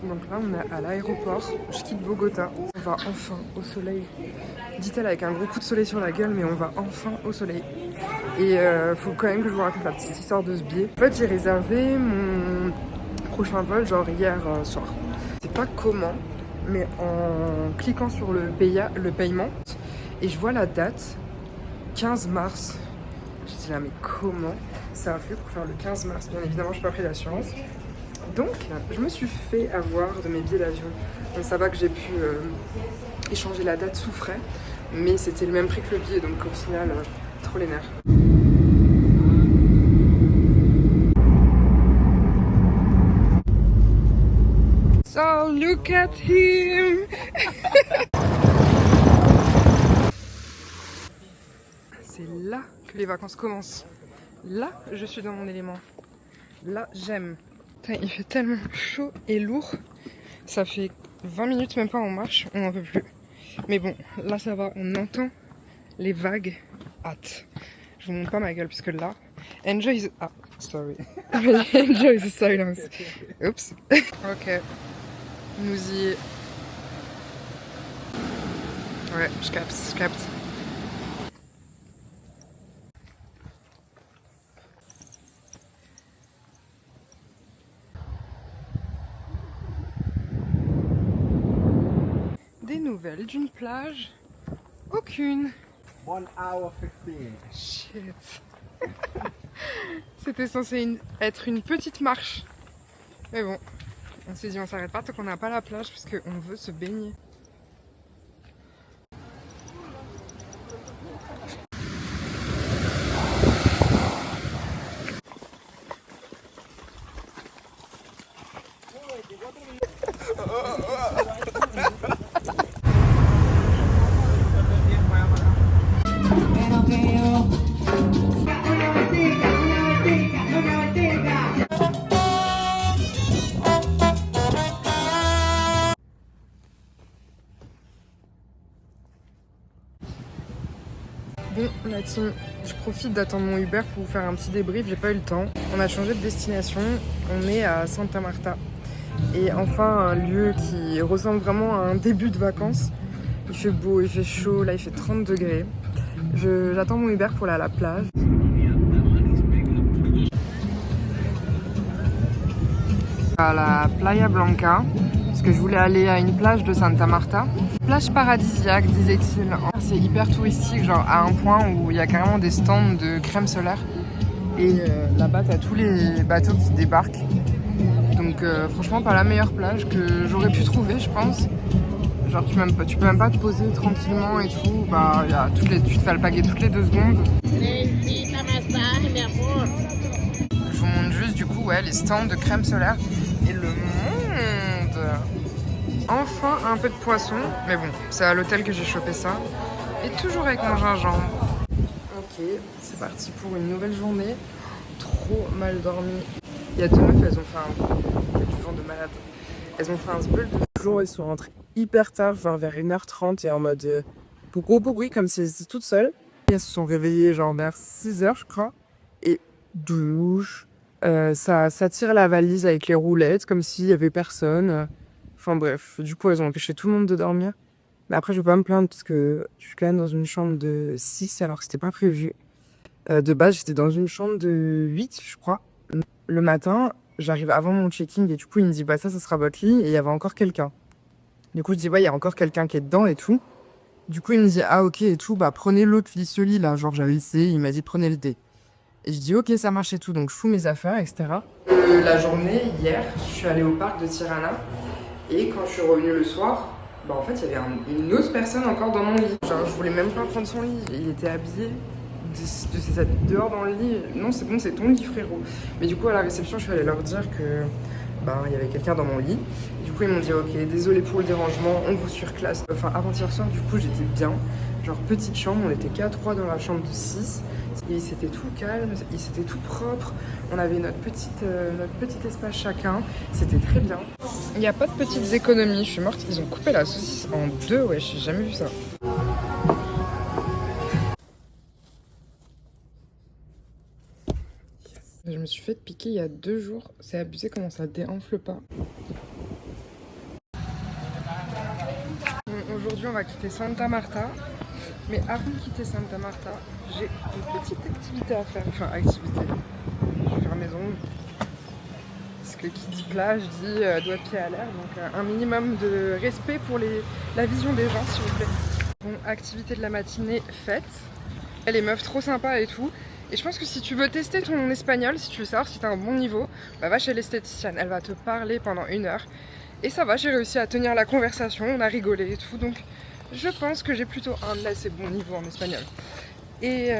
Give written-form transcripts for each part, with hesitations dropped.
Donc là on est à l'aéroport, je quitte Bogota. On va enfin au soleil. Dit-elle avec un gros coup de soleil sur la gueule, mais on va enfin au soleil. Et faut quand même que je vous raconte la petite histoire de ce billet. En fait j'ai réservé mon prochain vol genre hier soir. Je sais pas comment, mais en cliquant sur le paiement, et je vois la date, 15 mars. Je dis là mais comment ça a fait pour faire le 15 mars? Bien évidemment je n'ai pas pris d'assurance. Donc je me suis fait avoir de mes billets d'avion. Donc ça va que j'ai pu échanger la date sous frais. Mais c'était le même prix que le billet, donc au final, trop les nerfs. So look at him. C'est là que les vacances commencent. Là, je suis dans mon élément. Là, j'aime. Il fait tellement chaud et lourd. Ça fait 20 minutes, même pas on marche, on n'en peut plus. Mais bon, là ça va, on entend les vagues. Hâte. Je vous montre pas ma gueule, puisque là, enjoy the... Ah, sorry. Enjoy the silence. Oups. Ok. Nous y... Ouais, je capte. Des nouvelles d'une plage? Aucune. 1 hour 15. Shit. C'était censé être une petite marche. Mais bon, on s'est dit on s'arrête pas tant qu'on n'a pas la plage parce qu'on veut se baigner. Bon la team, je profite d'attendre mon Uber pour vous faire un petit débrief, j'ai pas eu le temps. On a changé de destination, on est à Santa Marta. Et enfin un lieu qui ressemble vraiment à un début de vacances. Il fait beau, il fait chaud, là il fait 30 degrés. J'attends mon Uber pour aller à la plage. À la Playa Blanca, parce que je voulais aller à une plage de Santa Marta. Plage paradisiaque, disait-il. C'est hyper touristique, genre à un point où il y a carrément des stands de crème solaire. Et là-bas, t'as tous les bateaux qui débarquent. Donc franchement, pas la meilleure plage que j'aurais pu trouver, je pense. Genre tu peux même pas te poser tranquillement et tout. Bah, tu te fais alpaguer toutes les 2 secondes. Je vous montre juste du coup les stands de crème solaire. Et le monde. Enfin un peu de poisson. Mais bon, c'est à l'hôtel que j'ai chopé ça. Et toujours avec mon gingembre. Ok, c'est parti pour une nouvelle journée. Trop mal dormi. Il y a 2 meufs, elles ont fait il y a du vent de malade. Elles ont fait un sbeul de jour, elles sont rentrées hyper tard, genre vers 1h30 et en mode beaucoup bruit comme si elles étaient toutes seules. Elles se sont réveillées genre vers 6h je crois. Et douche, ça tire la valise avec les roulettes comme s'il y avait personne. Enfin bref, du coup elles ont empêché tout le monde de dormir. Mais après je vais pas me plaindre parce que je suis quand même dans une chambre de 6 alors que c'était pas prévu. De base j'étais dans une chambre de 8 je crois. Le matin, j'arrive avant mon check-in et du coup il me dit bah ça sera votre lit et il y avait encore quelqu'un. Du coup je dis ouais il y a encore quelqu'un qui est dedans et tout. Du coup il me dit ah ok et tout, bah prenez l'autre lit, ce lit là, genre j'avais essayé, il m'a dit prenez le D. Et je dis ok ça marche et tout, donc je fous mes affaires etc. La journée hier, je suis allée au parc de Tirana et quand je suis revenue le soir, bah en fait il y avait une autre personne encore dans mon lit. Genre je voulais même pas prendre son lit, il était habillé. Dehors dans le lit, non c'est bon c'est ton lit frérot. Mais du coup à la réception je suis allée leur dire que il y avait quelqu'un dans mon lit. Et du coup ils m'ont dit ok désolé pour le dérangement, on vous surclasse. Enfin avant-hier soir du coup j'étais bien. Genre petite chambre, on était qu'à 3 dans la chambre de 6. Et c'était tout calme, c'était tout propre. On avait notre petit espace chacun. C'était très bien. Il n'y a pas de petites économies, je suis morte. Ils ont coupé la saucisse en 2, ouais j'ai jamais vu ça. Je me suis fait piquer il y a 2 jours. C'est abusé comment ça déenfle pas. aujourd'hui, on va quitter Santa Marta. Mais avant de quitter Santa Marta, j'ai une petite activité à faire. Enfin, activité. Je vais faire mes ongles. Parce que qui dit plage dit doigt de pied à l'air. Donc un minimum de respect pour la vision des gens, s'il vous plaît. Bon, activité de la matinée faite. Les meufs trop sympas et tout. Et je pense que si tu veux tester ton espagnol, si tu veux savoir si tu as un bon niveau, bah va chez l'esthéticienne. Elle va te parler pendant 1 heure. Et ça va, j'ai réussi à tenir la conversation, on a rigolé et tout. Donc je pense que j'ai plutôt un assez bon niveau en espagnol. Et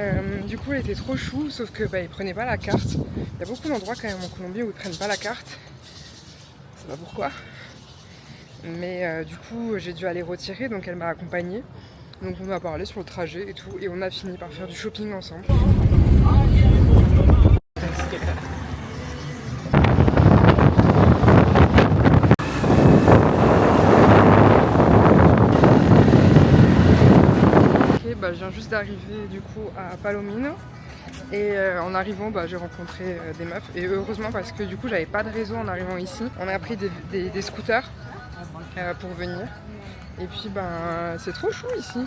du coup, elle était trop chou, sauf que bah, ils prenaient pas la carte. Il y a beaucoup d'endroits quand même en Colombie où ils prennent pas la carte. Je sais pas pourquoi. Mais du coup, j'ai dû aller retirer, donc elle m'a accompagnée. Donc on a parlé sur le trajet et tout, et on a fini par faire du shopping ensemble. Bah, je viens juste d'arriver du coup à Palomino et en arrivant bah, j'ai rencontré des meufs et heureusement parce que du coup j'avais pas de réseau en arrivant ici. On a pris des scooters pour venir et puis ben c'est trop chou ici.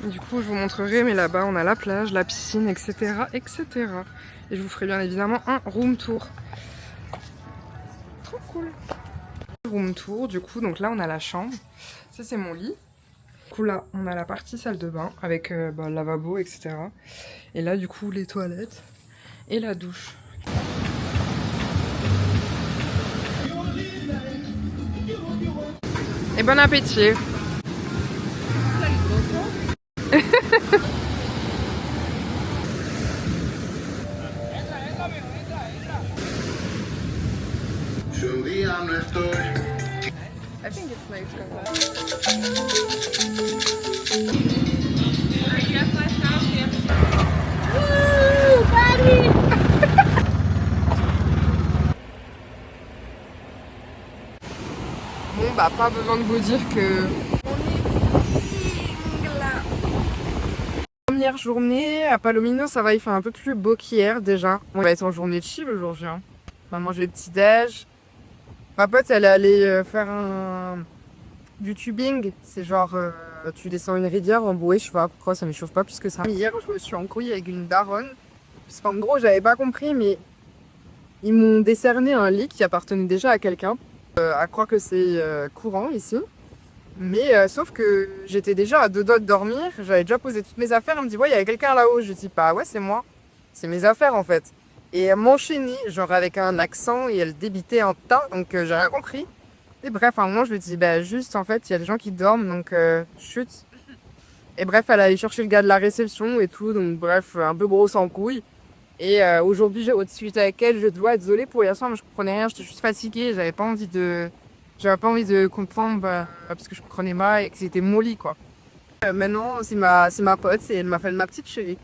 Du coup je vous montrerai, mais là-bas on a la plage, la piscine, etc. etc. Et je vous ferai bien évidemment un room tour. Trop cool. Room tour, du coup, donc là on a la chambre, ça c'est mon lit. Du coup là on a la partie salle de bain avec bah, le lavabo, etc. Et là du coup les toilettes et la douche. Et bon appétit. I think it's nice comme Bon bah pas besoin de vous dire que première journée à Palomino, ça va, il fait un peu plus beau qu'hier déjà. On va être en journée de chill aujourd'hui. Hein. On va manger le petit déj. Ma pote, elle est allée faire du tubing. C'est genre, tu descends une rivière en bouée, je sais pas pourquoi, ça me chauffe pas plus que ça. Hier, je me suis encouillée avec une daronne. Parce qu'en gros, j'avais pas compris, mais ils m'ont décerné un lit qui appartenait déjà à quelqu'un. À croire que c'est courant ici. Mais sauf que j'étais déjà à 2 doigts de dormir, j'avais déjà posé toutes mes affaires. Elle me dit, ouais, il y a quelqu'un là-haut. Je dis, bah ouais, c'est moi. C'est mes affaires en fait. Et elle m'enchaînait, genre avec un accent, et elle débitait un tas, donc j'ai rien compris. Et bref, à un moment, je lui dis, bah juste, en fait, il y a des gens qui dorment, donc chut. Et bref, elle allait chercher le gars de la réception et tout, donc bref, un peu grosse en couille. Et aujourd'hui, j'ai haute suite avec elle, je dois être désolée pour hier soir, mais je comprenais rien, j'étais juste fatiguée, j'avais pas envie de comprendre parce que je comprenais mal et que c'était mon lit, quoi. Maintenant, c'est ma pote, et elle m'appelle ma petite chérie.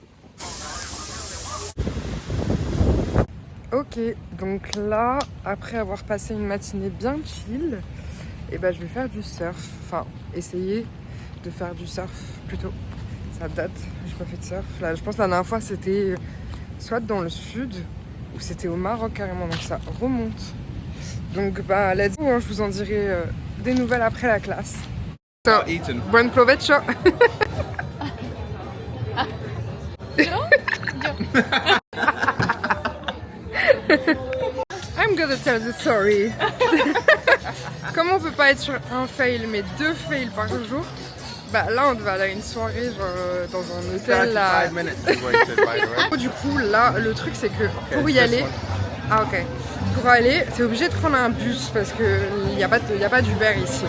Ok, donc là, après avoir passé une matinée bien chill, et ben je vais faire du surf. Enfin, essayer de faire du surf plutôt. Ça date, j'ai pas fait de surf. Là, je pense que la dernière fois c'était soit dans le sud ou c'était au Maroc carrément, donc ça remonte. Donc bah let's go, hein, je vous en dirai des nouvelles après la classe. So, buon provecho. I'm gonna tell the story. Comme on peut pas être sur un fail mais 2 fails par jour, bah là on devait aller à une soirée genre dans un hôtel là. Du coup là le truc c'est que pour y aller, pour aller t'es obligé de prendre un bus parce que il y a pas d'Uber ici.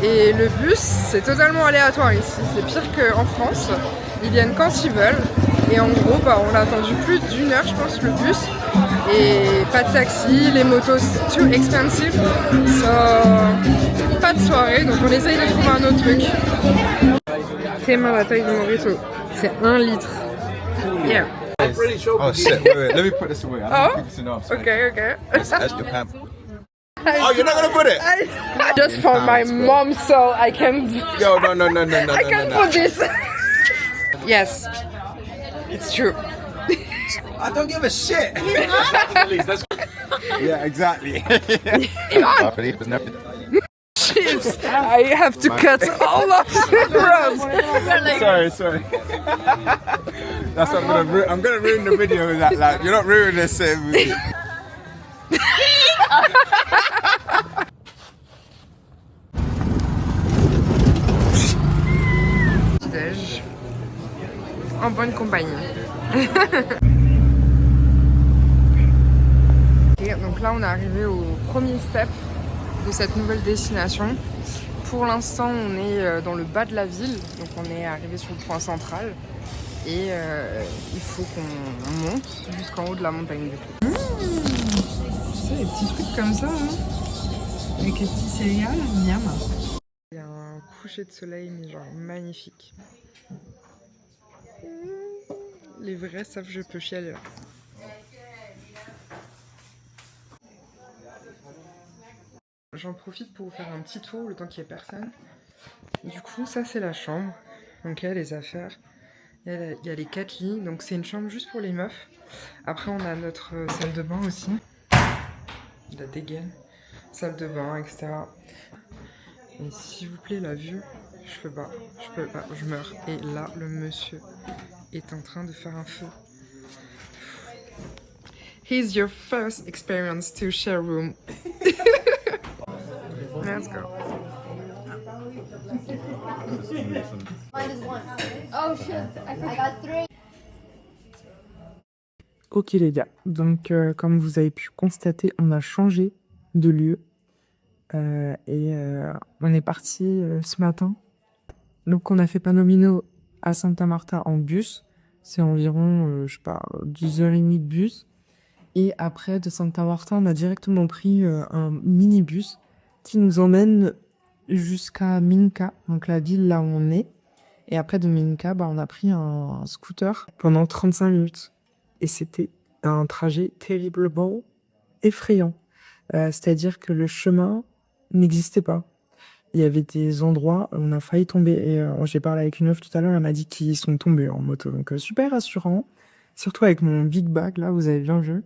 Et le bus c'est totalement aléatoire ici, c'est pire qu'en France. Ils viennent quand ils veulent. Et en gros, bah, on a attendu plus d'1 heure, je pense, le bus. Et pas de taxi, les motos, c'est too expensive. So, pas de soirée, donc on essaye de trouver un autre truc. Théma la taille du Morito, c'est 1 litre. Yeah. Oh shit, wait, let me put this away. I don't think it's enough. Okay. That's the pamp. Oh, you're not gonna put it? Just for my mom, so I can. Yo, no. I can put this. Yes, it's true. I don't give a shit. Yeah, exactly. Chips! I have to cut all of the rows! Sorry. That's what I'm gonna ruin the video with that. Like, you're not ruining this. Déj. En bonne compagnie. Ok, donc là on est arrivé au premier step de cette nouvelle destination. Pour l'instant on est dans le bas de la ville, donc on est arrivé sur le point central et il faut qu'on monte jusqu'en haut de la montagne du coup. C'est des petits trucs comme ça, hein, avec les petits céréales, miam. Il y a un coucher de soleil mais genre magnifique. Les vrais savent je peux chialer là. J'en profite pour vous faire un petit tour le temps qu'il n'y ait personne. Du coup, ça c'est la chambre. Donc il y a les affaires. Il y a les 4 lits. Donc c'est une chambre juste pour les meufs. Après on a notre salle de bain aussi. La dégaine. Salle de bain, etc. Et s'il vous plaît, la vue, je peux pas, je meurs. Et là, le monsieur est en train de faire un feu. Here's your first experience to share room. Let's go. Oh shit, I got 3. Ok les gars, donc comme vous avez pu constater, on a changé de lieu. On est parti ce matin. Donc on a fait Palomino à Santa Marta en bus. C'est environ, je sais pas, 10h30 de bus. Et après de Santa Marta, on a directement pris un minibus qui nous emmène jusqu'à Minca, donc la ville là où on est. Et après de Minca, on a pris un scooter pendant 35 minutes. Et c'était un trajet terriblement effrayant. C'est-à-dire que le chemin n'existait pas. Il y avait des endroits où on a failli tomber. Et j'ai parlé avec une meuf tout à l'heure, elle m'a dit qu'ils sont tombés en moto. Donc super rassurant. Surtout avec mon big bag, là, vous avez bien vu.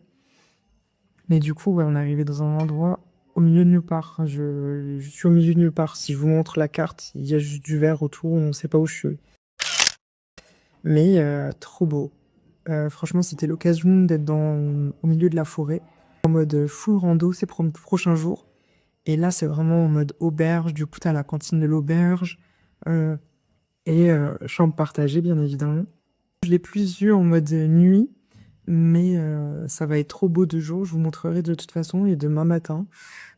Mais du coup, ouais, on est arrivé dans un endroit au milieu de nulle part. Je suis au milieu de nulle part. Si je vous montre la carte, il y a juste du vert autour, on ne sait pas où je suis. Mais trop beau. Franchement, c'était l'occasion d'être au milieu de la forêt, en mode full rando, c'est pour le prochain jour. Et là, c'est vraiment en mode auberge. Du coup, t'as la cantine de l'auberge chambre partagée, bien évidemment. Je l'ai plus vu en mode nuit, mais ça va être trop beau de jour. Je vous montrerai de toute façon. Et demain matin,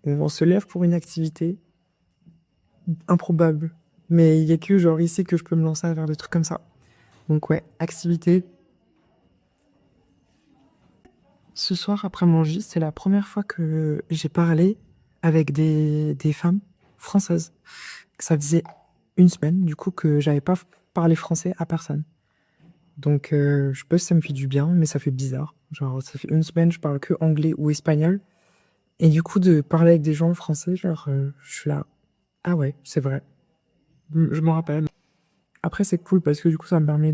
on se lève pour une activité improbable. Mais il y a que genre ici que je peux me lancer à faire des trucs comme ça. Donc ouais, activité. Ce soir, après manger, c'est la première fois que j'ai parlé avec des femmes françaises. Ça faisait une semaine, du coup, que j'avais pas parlé français à personne. Donc, je sais pas si ça me fait du bien, mais ça fait bizarre. Genre, ça fait une semaine, je parle que anglais ou espagnol. Et du coup, de parler avec des gens français, genre, je suis là. Ah ouais, c'est vrai. Je m'en rappelle. Après, c'est cool parce que du coup, ça me permet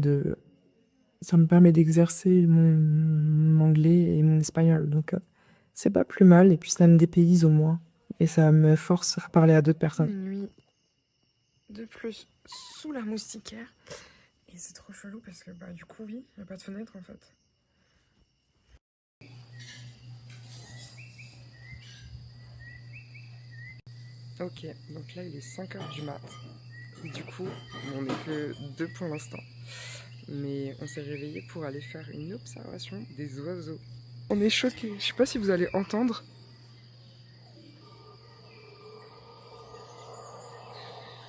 d'exercer mon anglais et mon espagnol. Donc, c'est pas plus mal. Et puis, ça me dépayse au moins. Et ça me force à parler à d'autres personnes. Une nuit de plus sous la moustiquaire. Et c'est trop chelou parce que, du coup, oui, il n'y a pas de fenêtre en fait. Ok, donc là, il est 5h du mat. Et du coup, on n'est que 2 pour l'instant. Mais on s'est réveillé pour aller faire une observation des oiseaux. On est choqués. Je sais pas si vous allez entendre.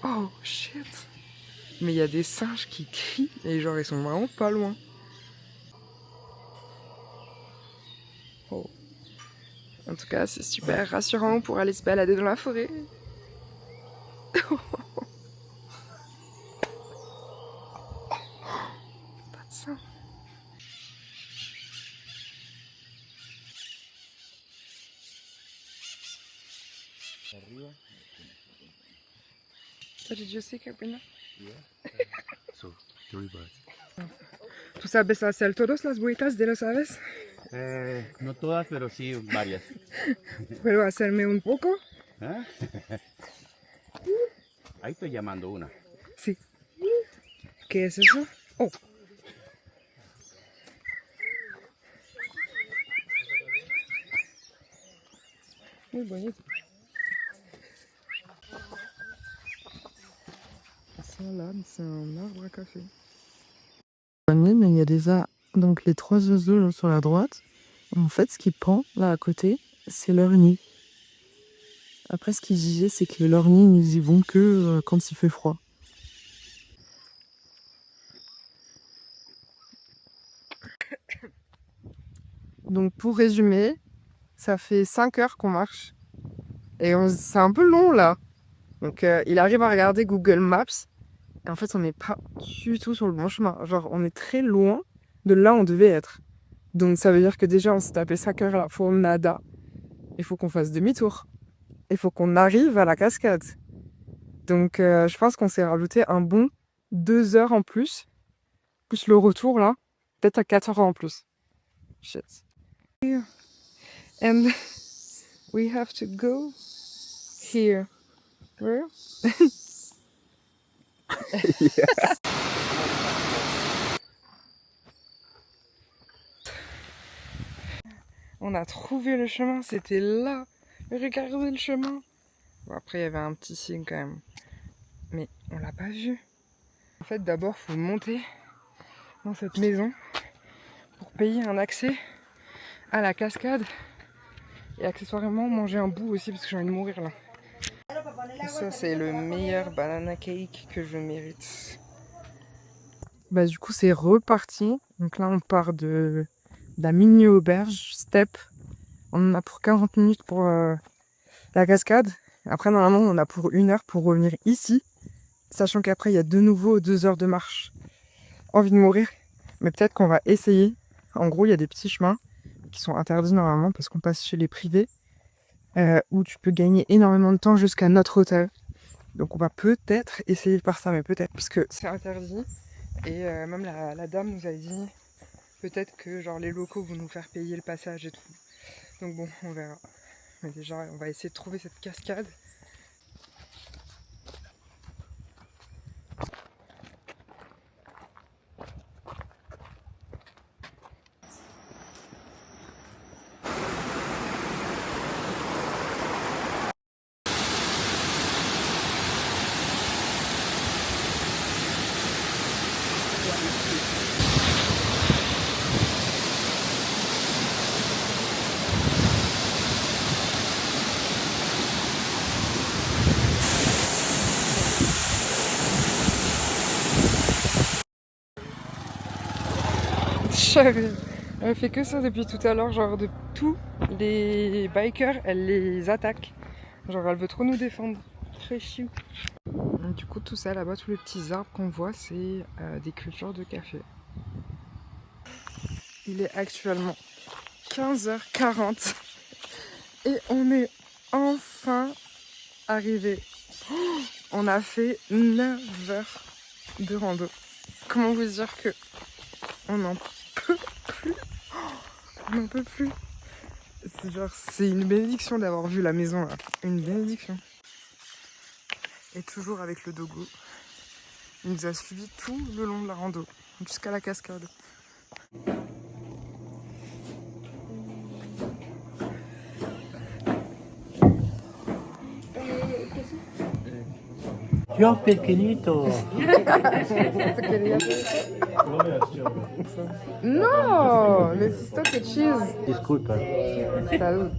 Oh shit! Mais il y a des singes qui crient et genre ils sont vraiment pas loin. Oh. En tout cas, c'est super rassurant pour aller se balader dans la forêt. Pas de ça. What did you see, Cabrina? Yeah. So, 3 birds. ¿Tú sabes hacer todas las vueltas de los aves? No todas, pero sí varias. ¿Puedo hacerme un poco? ¿Ah? Ahí estoy llamando una. Sí. ¿Qué es eso? Oh. Muy bonito. Ça là, c'est un arbre à café. Mais il y a donc les 3 oiseaux sur la droite. En fait, ce qui pend là à côté, c'est leur nid. Après, ce qu'ils disaient, c'est que leurs nids, ils y vont que quand il fait froid. Donc, pour résumer, ça fait 5 heures qu'on marche. Et c'est un peu long là. Donc, il arrive à regarder Google Maps. Et en fait, on n'est pas du tout sur le bon chemin. Genre, on est très loin de là où on devait être. Donc, ça veut dire que déjà, on s'est tapé 5 heures là pour nada. Il faut qu'on fasse demi-tour. Il faut qu'on arrive à la cascade. Donc, je pense qu'on s'est rajouté un bon 2 heures en plus. Plus le retour là. Peut-être à 4 heures en plus. Shit. And we have to go here. Where? On a trouvé le chemin, c'était là. Regardez le chemin. Bon, après, il y avait un petit signe quand même. Mais on l'a pas vu. En fait, d'abord, faut monter dans cette maison pour payer un accès à la cascade. Et accessoirement, manger un bout aussi parce que j'ai envie de mourir là. Et ça, c'est le meilleur banana cake que je mérite. Bah, du coup, c'est reparti. Donc là, on part de la mini auberge Step. On en a pour 40 minutes pour la cascade. Après, normalement, on en a pour 1 heure pour revenir ici. Sachant qu'après, il y a de nouveau 2 heures de marche. Envie de mourir. Mais peut-être qu'on va essayer. En gros, il y a des petits chemins qui sont interdits normalement parce qu'on passe chez les privés. Où tu peux gagner énormément de temps jusqu'à notre hôtel. Donc on va peut-être essayer de faire ça, mais peut-être. Parce que c'est interdit. Et même la dame nous a dit peut-être que genre les locaux vont nous faire payer le passage et tout. Donc bon, on verra. Mais déjà, on va essayer de trouver cette cascade. Elle fait que ça depuis tout à l'heure, genre de tous les bikers, elle les attaque. Genre elle veut trop nous défendre. Très chiou. Du coup tout ça là-bas, tous les petits arbres qu'on voit, c'est des cultures de café. Il est actuellement 15h40 et on est enfin arrivé. Oh, on a fait 9 heures de rando. Comment vous dire que on en peut plus. On n'en peut plus. C'est genre, c'est une bénédiction d'avoir vu la maison là. Une bénédiction. Et toujours avec le dogo. Il nous a suivis tout le long de la rando. Jusqu'à la cascade. Yo pequeñito. No, necesito que cheese. Disculpa. Salud.